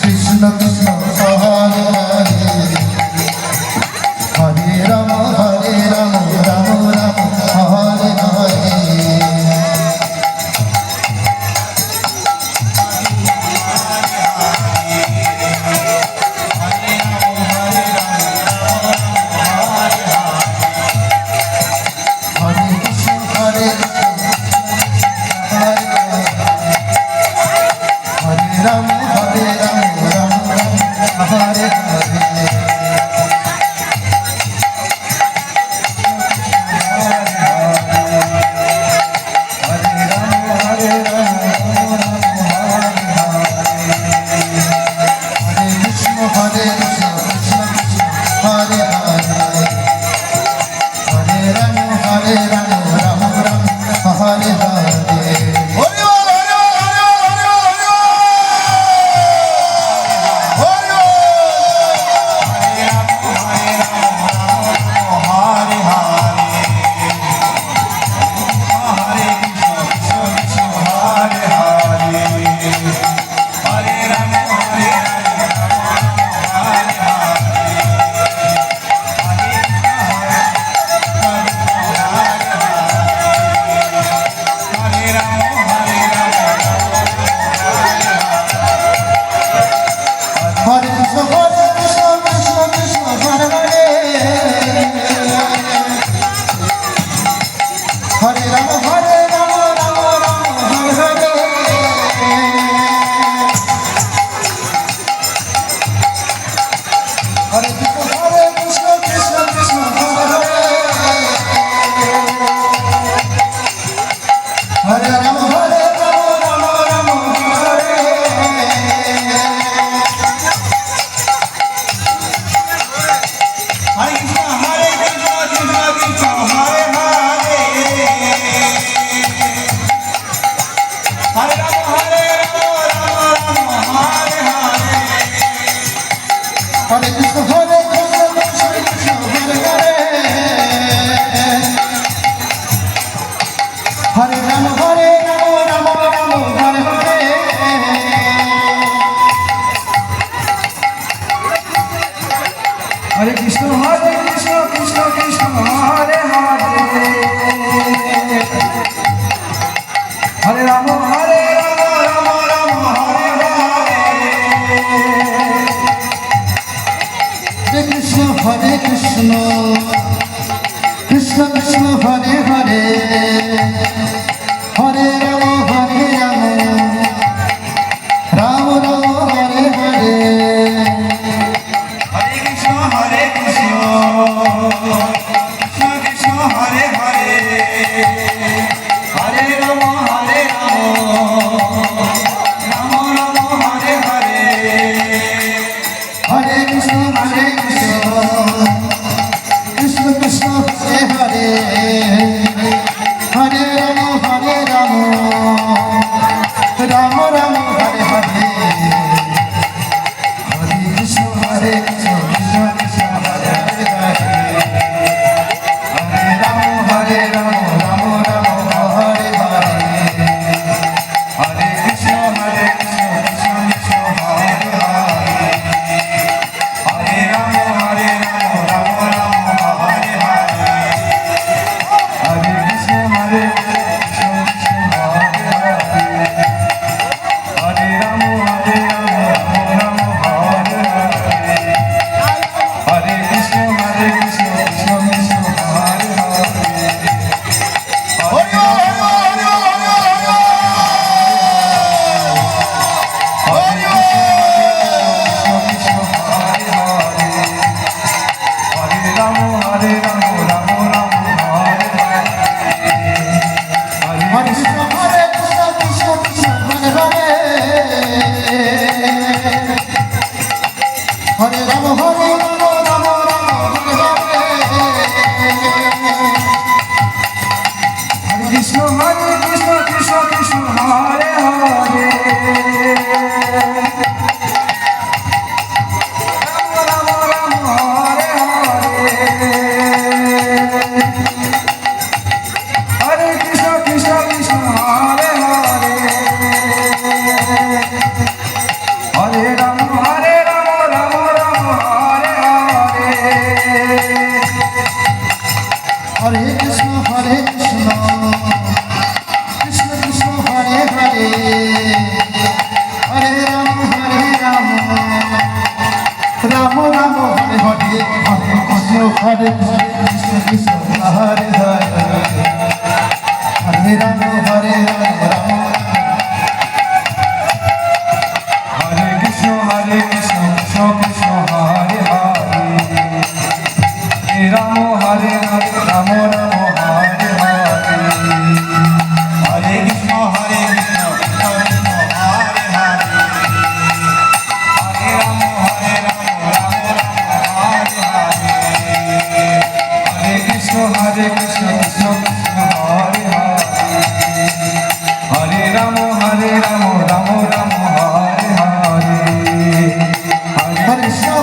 Krishna Krishna Hare Hare Hare Ram Ram Ram Hare Hare Ram Hare Ram Ram Ram Hare Hare Hare Krishna Krishna Krishna Hare Hare Hare Rama Rama Rama Hare Hare Hare Krishna Krishna Krishna Hare Hare Hare Rama Rama Rama Hare Hare Hare Krishna Krishna Krishna Hare Hare Hare Rama Rama Rama Hare Hare Hare Krishna Krishna Krishna Hare Hare Hare Rama Ram Ram Hare Hare Hare Krishna Hare Krishna Krishna Hare Hare Hare Ram Hare Hare Ram Hare Krishna Krishna Krishna Hare Hare Ram Hare Hare Ram Ram Hare Hare Hare Krishna Hare Krishna Krishna Krishna Hare Hare Hare Ram Ram Ram Hare Hare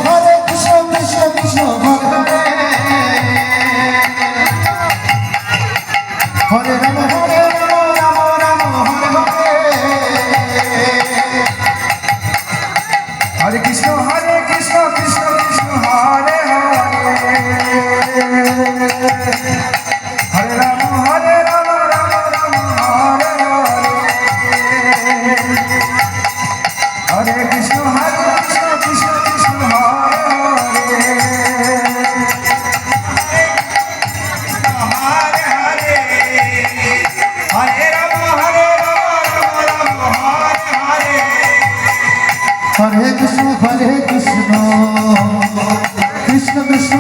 Hare Krishna Krishna Krishna Hare Hare Hare Ram Ram Ram Hare Hare Hare Krishna Hare Krishna Krishna Krishna Hare Hare Hare Ram Hare Ram Ram Ram Hare Hare Hare Krishna Krishna Krishna Hare Hare Hare Ram Ram Ram Hare Hare Hare Krishna Krishna Krishna Hare Hare Hare Hare Hare Ram Ram Hare Hare Hare Krishna Krishna Krishna